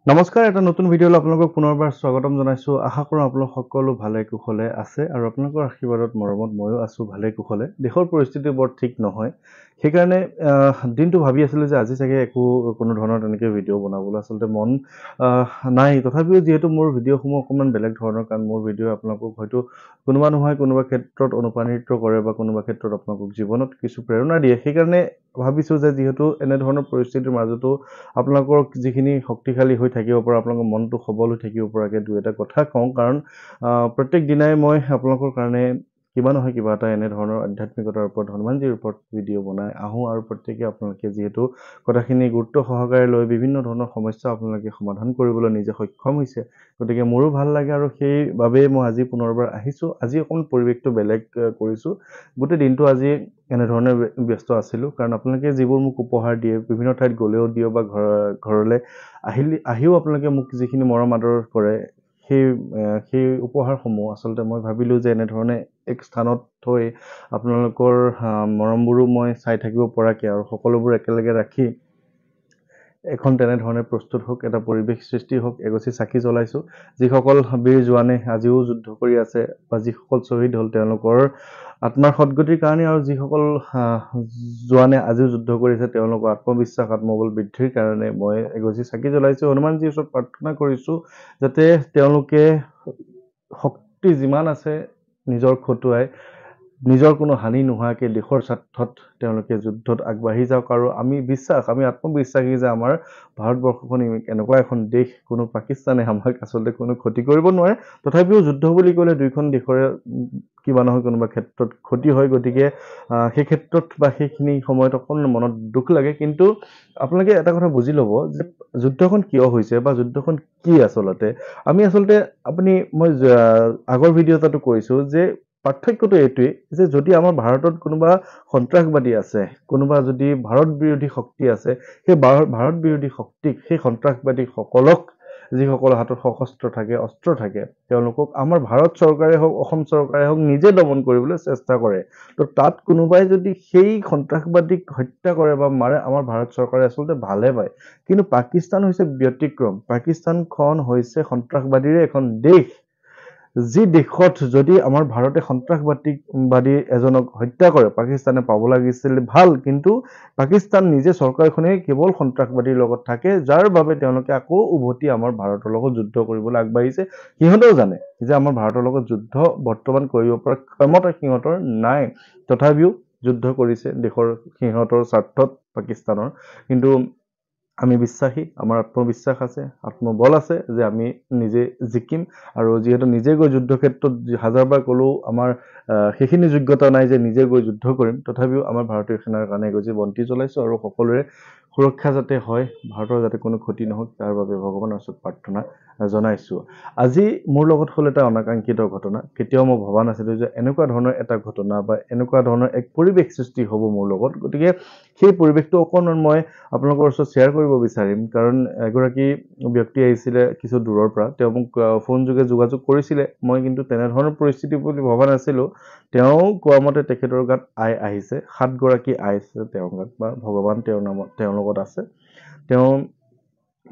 নমস্কাৰ এটা নতুন ভিডিঅ'লৈ আপোনালোকক পুনৰবাৰ স্বাগতম জনাইছো আশা কৰোঁ আপোনালোক সকলো ভালে কুশলে আছে আৰু আপোনালোকৰ আশীৰ্বাদত মৰমত ময়ো আছো ভালে কুশলে দেশৰ পৰিস্থিতি বৰ ঠিক নহয় সেইকাৰণে দিনটো ভাবি আছিলোঁ যে আজি চাগে কোনো ধৰণৰ তেনেকৈ ভিডিঅ' বনাবলৈ আচলতে মন নাই তথাপিও যিহেতু মোৰ ভিডিঅ'সমূহ অকণমান বেলেগ ধৰণৰ কাৰণ মোৰ ভিডিঅ' আপোনালোকক হয়তো কোনোবা নহয় কোনোবা ক্ষেত্ৰত অনুপ্ৰাণিত কৰে বা কোনোবা ক্ষেত্ৰত আপোনালোকক জীৱনত কিছু প্ৰেৰণা দিয়ে সেইকাৰণে ভাবিছোঁ যে যিহেতু এনেধৰণৰ পৰিস্থিতিৰ মাজতো আপোনালোকৰ যিখিনি শক্তিশালী হৈ থাকিব পৰা আপোনালোকৰ মনটো সবল হৈ থাকিব পৰাকৈ দুই এটা কথা কওঁ কাৰণ প্ৰত্যেক দিনাই মই আপোনালোকৰ কাৰণে কিবা নহয় কিবা এটা এনেধৰণৰ আধ্যাত্মিকতাৰ ওপৰত হনুমানজীৰ ওপৰত ভিডিঅ' বনাই আহোঁ আৰু প্ৰত্যেকে আপোনালোকে যিহেতু কথাখিনি গুৰুত্ব সহকাৰে লৈ বিভিন্ন ধৰণৰ সমস্যা আপোনালোকে সমাধান কৰিবলৈ নিজে সক্ষম হৈছে গতিকে মোৰো ভাল লাগে আৰু সেইবাবেই মই আজি পুনৰবাৰ আহিছোঁ আজি অকণমান পৰিৱেশটো বেলেগ কৰিছোঁ গোটেই দিনটো আজি এনেধৰণে ব্যস্ত আছিলোঁ কাৰণ আপোনালোকে যিবোৰ মোক উপহাৰ দিয়ে বিভিন্ন ঠাইত গ'লেও দিওঁ বা ঘৰলৈ আহিও আপোনালোকে মোক যিখিনি মৰম আদৰ কৰে সেই উপহাৰসমূহ আচলতে মই ভাবিলোঁ যে এনেধৰণে এক স্থানত থৈ আপোনালোকৰ মৰমবোৰো মই চাই থাকিব পৰাকৈ আৰু সকলোবোৰ একেলগে ৰাখি এখন তেনেধৰণে প্ৰস্তুত হওক এটা পৰিৱেশ সৃষ্টি হওক এগছি চাকি জ্বলাইছোঁ যিসকল বীৰ জোৱানে আজিও যুদ্ধ কৰি আছে বা যিসকল শ্বহীদ হ'ল তেওঁলোকৰ আত্মাৰ সদ্গতিৰ কাৰণে আৰু যিসকল জোৱানে আজিও যুদ্ধ কৰিছে তেওঁলোকৰ আত্মবিশ্বাস আত্মবল বৃদ্ধিৰ কাৰণে মই এগছি চাকি জ্বলাইছোঁ হনুমানজীৰ ওচৰত প্ৰাৰ্থনা কৰিছোঁ যাতে তেওঁলোকে শক্তি যিমান আছে নিজৰ খটুৱাই নিজৰ কোনো হানি নোহোৱাকৈ দেশৰ স্বাৰ্থত তেওঁলোকে যুদ্ধত আগবাঢ়ি যাওক আৰু আমি আত্মবিশ্বাসী যে আমাৰ ভাৰতবৰ্ষখন এনেকুৱা এখন দেশ কোনো পাকিস্তানে আমাক আচলতে কোনো ক্ষতি কৰিব নোৱাৰে তথাপিও যুদ্ধ বুলি ক'লে দুইখন দেশৰে কিবা নহয় কোনোবা ক্ষেত্ৰত ক্ষতি হয় গতিকে সেই ক্ষেত্ৰত বা সেইখিনি সময়ত অকণমান মনত দুখ লাগে কিন্তু আপোনালোকে এটা কথা বুজি ল'ব যে যুদ্ধখন কিয় হৈছে বা যুদ্ধখন কি আচলতে আমি আচলতে মই আগৰ ভিডিঅ' এটাতো কৈছোঁ যে পাৰ্থক্যটো এইটোৱেই যে যদি আমাৰ ভাৰতত কোনোবা সন্ত্ৰাসবাদী আছে কোনোবা যদি ভাৰত বিৰোধী শক্তি আছে সেই ভাৰত বিৰোধী শক্তিক সেই সন্ত্ৰাসবাদীসকলক যিসকলৰ হাতত সশস্ত্ৰ থাকে অস্ত্ৰ থাকে তেওঁলোকক আমাৰ ভাৰত চৰকাৰে হওক অসম চৰকাৰে হওক নিজে দমন কৰিবলৈ চেষ্টা কৰে তো তাত কোনোবাই যদি সেই সন্ত্ৰাসবাদীক হত্যা কৰে বা মাৰে আমাৰ ভাৰত চৰকাৰে আচলতে ভালে পায় কিন্তু পাকিস্তান হৈছে ব্যতিক্ৰম পাকিস্তানখন হৈছে সন্ত্ৰাসবাদীৰে এখন দেশ যি দেশত যদি আমাৰ ভাৰতে সন্ত্ৰাসবাদী এজনক হত্যা কৰে পাকিস্তানে পাব লাগিছিল ভাল কিন্তু পাকিস্তান নিজে চৰকাৰখনে কেৱল সন্ত্ৰাসবাদীৰ লগত থাকে যাৰ বাবে তেওঁলোকে আকৌ উভতি আমাৰ ভাৰতৰ লগত যুদ্ধ কৰিবলৈ আগবাঢ়িছে সিহঁতেও জানে যে আমাৰ ভাৰতৰ লগত যুদ্ধ বৰ্তমান কৰিব পৰা ক্ষমতা সিহঁতৰ নাই তথাপিও যুদ্ধ কৰিছে দেশৰ সিহঁতৰ স্বাৰ্থত পাকিস্তানৰ কিন্তু আমি বিশ্বাসী আমাৰ আত্মবিশ্বাস আছে আত্মবল আছে যে আমি নিজে জিকিম আৰু যিহেতু নিজে গৈ যুদ্ধক্ষেত্ৰত হাজাৰবাৰ ক'লেও আমাৰ সেইখিনি যোগ্যতা নাই যে নিজে গৈ যুদ্ধ কৰিম তথাপিও আমাৰ ভাৰতীয় সেনাৰ কাৰণে এগছি বন্তি জ্বলাইছোঁ আৰু সকলোৰে সুৰক্ষা যাতে হয় ভাৰতৰ যাতে কোনো ক্ষতি নহওক তাৰ বাবে ভগৱানৰ ওচৰত প্ৰাৰ্থনা জনাইছোঁ আজি মোৰ লগত হ'ল এটা অনাকাংক্ষিত ঘটনা কেতিয়াও মই ভবা নাছিলোঁ যে এনেকুৱা ধৰণৰ এটা ঘটনা বা এনেকুৱা ধৰণৰ এক পৰিৱেশ সৃষ্টি হ'ব মোৰ লগত গতিকে সেই পৰিৱেশটো অকণমান মই আপোনালোকৰ ওচৰত শ্বেয়াৰ কৰিব বিচাৰিম কাৰণ এগৰাকী ব্যক্তি আহিছিলে কিছু দূৰৰ পৰা তেওঁ মোক ফোন যোগে যোগাযোগ কৰিছিলে মই কিন্তু তেনেধৰণৰ পৰিস্থিতি বুলি ভবা নাছিলোঁ তেওঁ কোৱা মতে তেখেতৰ গাত আই আহিছে 7গৰাকী আই আছে তেওঁৰ গাত বা ভগৱান তেওঁৰ লগত আছে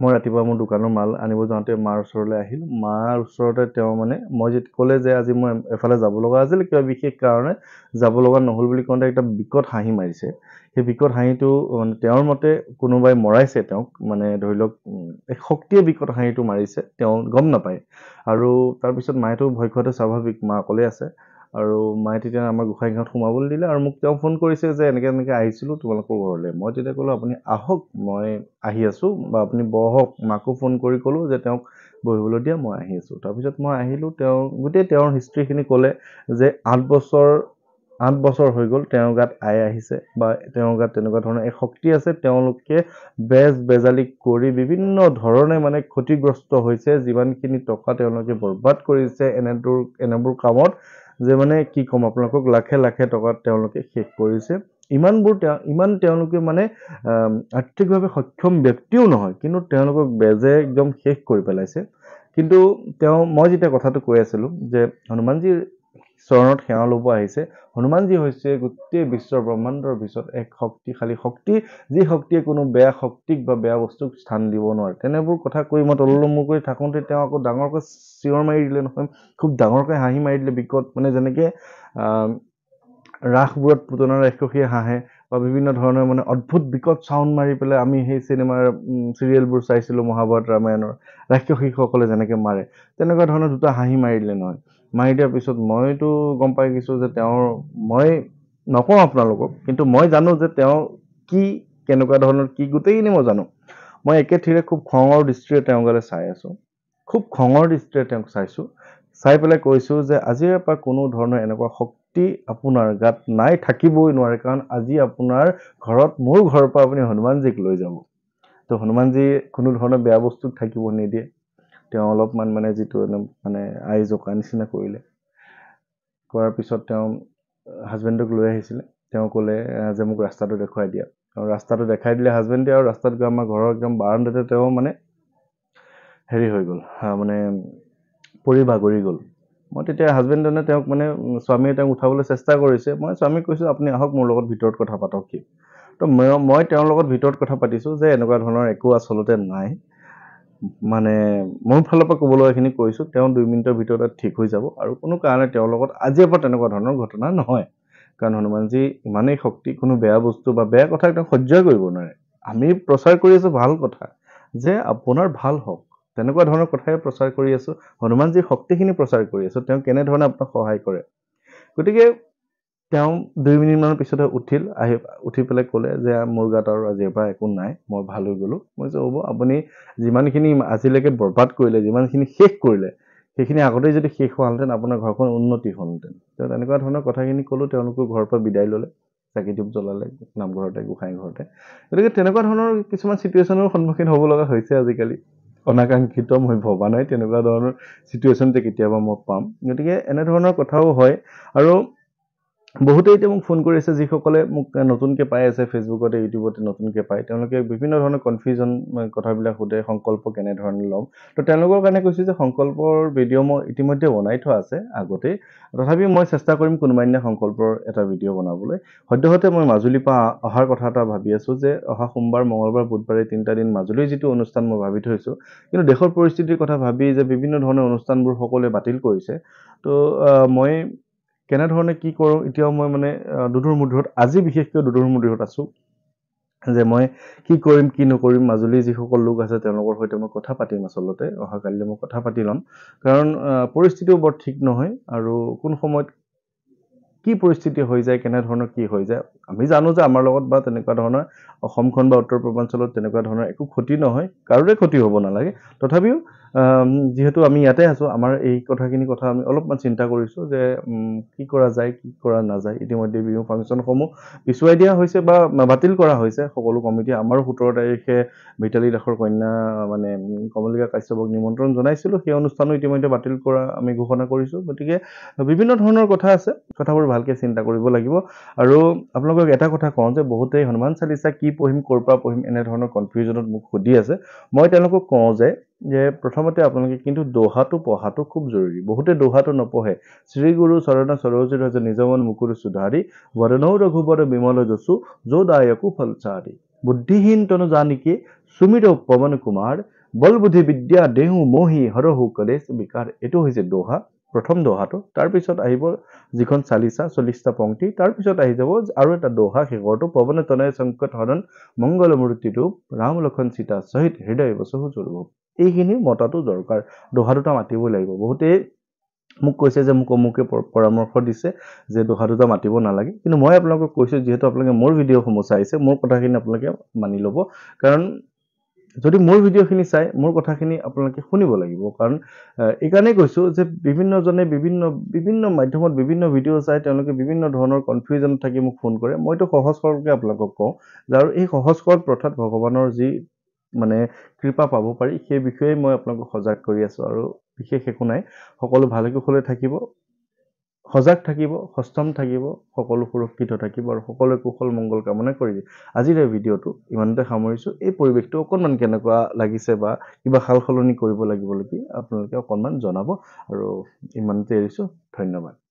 মই ৰাতিপুৱা মোৰ দোকানৰ মাল আনিব যাওঁতে মাৰ ওচৰলৈ আহিলোঁ মাৰ ওচৰতে তেওঁ মই যেতিয়া ক'লে যে আজি মই এফালে যাব লগা আছিল কিবা বিশেষ কাৰণে যাব লগা নহ'ল বুলি কওঁতে একটা বিকট হাঁহি মাৰিছে সেই বিকট হাঁহিটো তেওঁৰ মতে কোনোবাই মৰাইছে তেওঁক ধৰি লওক এক শক্তিয়ে বিকট হাঁহিটো মাৰিছে তেওঁ গম নাপায় আৰু তাৰপিছত মায়েতো ভয় খোৱাটো স্বাভাৱিক মা অকলে আছে আৰু মায়ে তেতিয়া আমাৰ গোসাঁইঘৰত সোমাবলৈ দিলে আৰু মোক তেওঁ ফোন কৰিছে যে এনেকৈ আহিছিলোঁ তোমালোকৰ ঘৰলৈ মই তেতিয়া ক'লোঁ আপুনি আহক মই আহি আছোঁ বা আপুনি বহক মাকো ফোন কৰি ক'লোঁ যে তেওঁক বহিবলৈ দিয়া মই আহি আছোঁ তাৰপিছত মই আহিলোঁ গোটেই তেওঁৰ হিষ্ট্ৰীখিনি ক'লে যে 8 বছৰ হৈ গ'ল তেওঁৰ গাত আই আহিছে বা তেওঁৰ গাত তেনেকুৱা ধৰণৰ এক শক্তি আছে তেওঁলোকে বেজালি কৰি বিভিন্ন ধৰণে ক্ষতিগ্ৰস্ত হৈছে যিমানখিনি টকা তেওঁলোকে বৰবাদ কৰিছে এনেবোৰ কামত যে কি ক'ম আপোনালোকক লাখে লাখে টকা তেওঁলোকে শেষ কৰিছে ইমান তেওঁলোকে আৰ্থিকভাৱে সক্ষম ব্যক্তিও নহয় কিন্তু তেওঁলোকক বেজে একদম শেষ কৰি পেলাইছে কিন্তু মই যেতিয়া কথাটো কৈ আছিলোঁ যে হনুমানজীৰ চৰণত সেৱা ল'ব আহিছে হনুমানজী হৈছে গোটেই বিশ্বৰ ব্ৰহ্মাণ্ডৰ ভিতৰত এক শক্তিশালী শক্তি যি শক্তিয়ে কোনো বেয়া শক্তিক বা বেয়া বস্তুক স্থান দিব নোৱাৰে তেনেবোৰ কথা কৈ মই তলমূৰ কৰি থাকোঁতে তেওঁ আকৌ ডাঙৰকৈ চিঞৰ মাৰি দিলে নহয় খুব ডাঙৰকৈ হাঁহি মাৰি দিলে বিকট মানে যেনেকৈ ৰাসবোৰত পুতনা ৰাক্ষসীয়ে হাঁহে বা বিভিন্ন ধৰণৰ মানে অদ্ভুত বিকট চাউণ্ড মাৰি পেলাই আমি সেই চিনেমাৰ চিৰিয়েলবোৰ চাইছিলোঁ মহাভাৰত ৰামায়ণৰ ৰাক্ষসীসকলে যেনেকৈ মাৰে তেনেকুৱা ধৰণৰ দুটা হাঁহি মাৰি দিলে নহয় মাৰি দিয়াৰ পিছত মইতো গম পাই গৈছোঁ যে মই নকওঁ আপোনালোকক কিন্তু মই জানো যে তেওঁ কি কেনেকুৱা ধৰণৰ কি গোটেইখিনি মই জানো মই একেথিৰে খুব খঙৰ দৃষ্টিৰে তেওঁৰ গালে চাই আছোঁ খুব খঙৰ দৃষ্টিৰে তেওঁক চাইছোঁ চাই পেলাই কৈছোঁ যে আজিৰে পৰা কোনো ধৰণৰ এনেকুৱা শক্তি আপোনাৰ গাত নাই থাকিবই নোৱাৰে কাৰণ আজি আপোনাৰ ঘৰত মোৰ ঘৰৰ পৰা আপুনি হনুমানজীক লৈ যাব তো হনুমানজী কোনো ধৰণৰ বেয়া বস্তুক থাকিব নিদিয়ে তেওঁ অলপমান মানে যিটো মানে আই জোকা নিচিনা কৰিলে কৰাৰ পিছত তেওঁ হাজবেণ্ডক লৈ আহিছিলে তেওঁ ক'লে যে মোক ৰাস্তাটো দেখুৱাই দিয়া আৰু ৰাস্তাটো দেখাই দিলে হাজবেণ্ডে আৰু ৰাস্তাত গৈ আমাৰ ঘৰৰ একদম বাৰাণ্ডাতে তেওঁ মানে হেৰি হৈ গ'ল মানে পৰি বাগৰি গ'ল মই তেতিয়া হাজবেণ্ডজনে তেওঁক মানে স্বামীয়ে তেওঁক উঠাবলৈ চেষ্টা কৰিছে মই স্বামীক কৈছোঁ আপুনি আহক মোৰ লগত ভিতৰত কথা পাতক কি তো মই তেওঁৰ লগত ভিতৰত কথা পাতিছোঁ যে এনেকুৱা ধৰণৰ একো আচলতে নাই মানে মোৰ ফালৰ পৰা ক'বলৈ এইখিনি কৈছোঁ তেওঁ 2 মিনিটৰ ভিতৰত ঠিক হৈ যাব আৰু কোনো কাৰণে তেওঁৰ লগত আজিৰ পৰা তেনেকুৱা ধৰণৰ ঘটনা নহয় কাৰণ হনুমানজী ইমানেই শক্তি কোনো বেয়া বস্তু বা বেয়া কথা একদম সহ্যই কৰিব নোৱাৰে আমি প্ৰচাৰ কৰি আছোঁ ভাল কথা যে আপোনাৰ ভাল হওক তেনেকুৱা ধৰণৰ কথাই প্ৰচাৰ কৰি আছোঁ হনুমানজীৰ শক্তিখিনি প্ৰচাৰ কৰি আছোঁ তেওঁ কেনেধৰণে আপোনাক সহায় কৰে গতিকে তেওঁ 2 মিনিটমানৰ পিছতে উঠি পেলাই ক'লে যে মোৰ গাত আৰু আজিৰ পৰা একো নাই মই ভাল হৈ গ'লোঁ মই কৈছোঁ হ'ব আপুনি যিমানখিনি আজিলৈকে বৰবাদ কৰিলে যিমানখিনি শেষ কৰিলে সেইখিনি আগতেই যদি শেষ হোৱাহেঁতেন আপোনাৰ ঘৰখন উন্নতি হ'লহেঁতেন তো তেনেকুৱা ধৰণৰ কথাখিনি ক'লোঁ তেওঁলোকেও ঘৰৰ পৰা বিদায় ল'লে চাকি ধূপ জ্বলালে নামঘৰতে গোসাঁই ঘৰতে গতিকে তেনেকুৱা ধৰণৰ কিছুমান চিটুৱেশ্যনৰ সন্মুখীন হ'ব লগা হৈছে আজিকালি অনাকাংক্ষিত মই ভবা নাই তেনেকুৱা ধৰণৰ চিটুৱেশ্যন যে কেতিয়াবা মই পাম গতিকে এনেধৰণৰ কথাও হয় আৰু বহুতে এতিয়া মোক ফোন কৰিছে যিসকলে মোক নতুনকৈ পাই আছে ফেচবুকতে ইউটিউবতে নতুনকৈ পায় তেওঁলোকে বিভিন্ন ধৰণৰ কনফিউজন কথাবিলাক সোধে সংকল্প কেনেধৰণে ল'ম তো তেওঁলোকৰ কাৰণে কৈছোঁ যে সংকল্পৰ ভিডিঅ' মই ইতিমধ্যে বনাই থোৱা আছে আগতেই তথাপিও মই চেষ্টা কৰিম কোনোবা দিনা সংকল্পৰ এটা ভিডিঅ' বনাবলৈ সদ্যহতে মই মাজুলীৰ পৰা অহাৰ কথা এটা ভাবি আছোঁ যে অহা সোমবাৰ মঙলবাৰ বুধবাৰে 3টা দিন মাজুলীৰ যিটো অনুষ্ঠান মই ভাবি থৈছোঁ কিন্তু দেশৰ পৰিস্থিতিৰ কথা ভাবি যে বিভিন্ন ধৰণৰ অনুষ্ঠানবোৰ সকলোৱে বাতিল কৰিছে তো মই কেনেধৰণে কি কৰোঁ এতিয়াও মই মানে দুধুৰ মুধুৰত আজি বিশেষকৈ দুধুৰ মুধুৰত আছোঁ যে মই কি কৰিম কি নকৰিম মাজুলীৰ যিসকল লোক আছে তেওঁলোকৰ সৈতে মই কথা পাতিম আচলতে অহাকালিলৈ মই কথা পাতি ল'ম কাৰণ পৰিস্থিতিও বৰ ঠিক নহয় আৰু কোন সময়ত কি পৰিস্থিতি হৈ যায় কেনেধৰণৰ কি হৈ যায় আমি জানো যে আমাৰ লগত বা তেনেকুৱা ধৰণৰ অসমখন বা উত্তৰ পূৰ্বাঞ্চলত তেনেকুৱা ধৰণৰ একো ক্ষতি নহয় কাৰোৰে ক্ষতি হ'ব নালাগে তথাপিও যিহেতু আমি ইয়াতে আছোঁ আমাৰ এই কথাখিনি কথা আমি অলপমান চিন্তা কৰিছোঁ যে কি কৰা যায় কি কৰা নাযায় ইতিমধ্যে বিহু ফাংচনসমূহ পিছুৱাই দিয়া হৈছে বা বাতিল কৰা হৈছে সকলো কমিটি আমাৰো 17 তাৰিখে ভিতালী দাসৰ কন্যা মানে কমলিকা কাশ্যপক নিমন্ত্ৰণ জনাইছিলোঁ সেই অনুষ্ঠানো ইতিমধ্যে বাতিল কৰা আমি ঘোষণা কৰিছোঁ গতিকে বিভিন্ন ধৰণৰ কথা আছে কথাবোৰ ভালকৈ চিন্তা কৰিব লাগিব আৰু আপোনালোকক এটা কথা কওঁ যে বহুতেই হনুমান চালিচা কি পঢ়িম ক'ৰ পৰা পঢ়িম এনেধৰণৰ কনফিউজনত মোক সুধি আছে মই তেওঁলোকক কওঁ যে প্ৰথমতে আপোনালোকে কিন্তু দোহাটো পঢ়াটো খুব জৰুৰী বহুতে দোহাটো নপঢ়ে শ্ৰী গুৰু চৰণ সৰোজ ৰজ নিজ মন মুকুৰ সুধাৰি বৰণৌ ৰঘুবৰ বিমল যশু যোদায়কু ফলচাৰি বুদ্ধিহীন তনু জানিকে সুমিৰ পৱন কুমাৰ বল বুদ্ধি বিদ্যা দেহু মোহি হৰহু কলেশ বিকাৰ এইটো হৈছে দোহা প্ৰথম দোহাটো তাৰপিছত আহিব যিখন চালিচা 40টা পংক্তি তাৰপিছত আহি যাব আৰু এটা দোহা শেষৰটো পৱন তনয় সংকট হৰণ মংগল মূৰ্তি ৰূপ ৰাম লক্ষণ সীতা সহিত হৃদয় বসহু স্বৰূপ এইখিনি মতাটো দৰকাৰ দোহা দুটা মাতিবই লাগিব বহুতেই মোক কৈছে যে মোক অমুকে পৰামৰ্শ দিছে যে দোহা দুটা মাতিব নালাগে কিন্তু মই আপোনালোকক কৈছোঁ যিহেতু আপোনালোকে মোৰ ভিডিঅ'সমূহ চাইছে মোৰ কথাখিনি আপোনালোকে মানি ল'ব কাৰণ যদি মোৰ ভিডিঅ'খিনি চাই মোৰ কথাখিনি আপোনালোকে শুনিব লাগিব কাৰণ এইকাৰণেই কৈছোঁ যে বিভিন্নজনে বিভিন্ন মাধ্যমত বিভিন্ন ভিডিঅ' চাই তেওঁলোকে বিভিন্ন ধৰণৰ কনফিউজনত থাকি মোক ফোন কৰে মইতো সহজ সৰলকৈ আপোনালোকক কওঁ যে আৰু এই সহজ সৰল প্ৰথাত ভগৱানৰ যি মানে কৃপা পাব পাৰি সেই বিষয়ে মই আপোনালোকক সজাগ কৰি আছোঁ আৰু বিশেষ একো নাই সকলো ভালে কুশলে থাকিব সজাগ থাকিব সষ্টম থাকিব সকলো সুৰক্ষিত থাকিব আৰু সকলোৱে কুশল মংগল কামনা কৰি আজিৰ এই ভিডিঅ'টো ইমানতে সামৰিছোঁ এই পৰিৱেশটো অকণমান কেনেকুৱা লাগিছে বা কিবা সাল সলনি কৰিব লাগিব নেকি আপোনালোকে অকণমান জনাব আৰু ইমানতে এৰিছোঁ ধন্যবাদ